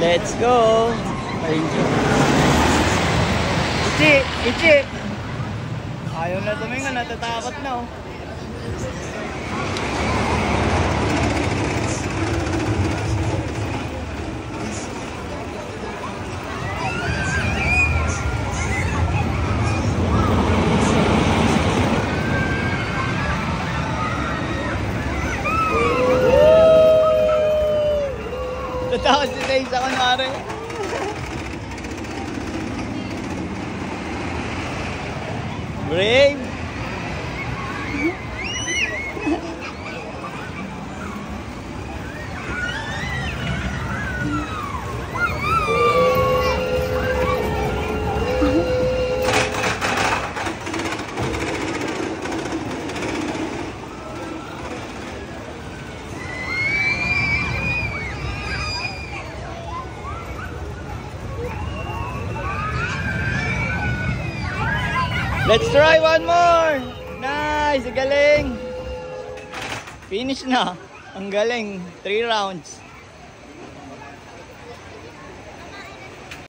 Let's go. Ichi, Ichi. Ayaw na tumingan, natatakot na oh. Tatakot si Taysa kunwari. Brave. Let's try one more. Nice, galing. Finish na. Ang galing. 3 rounds.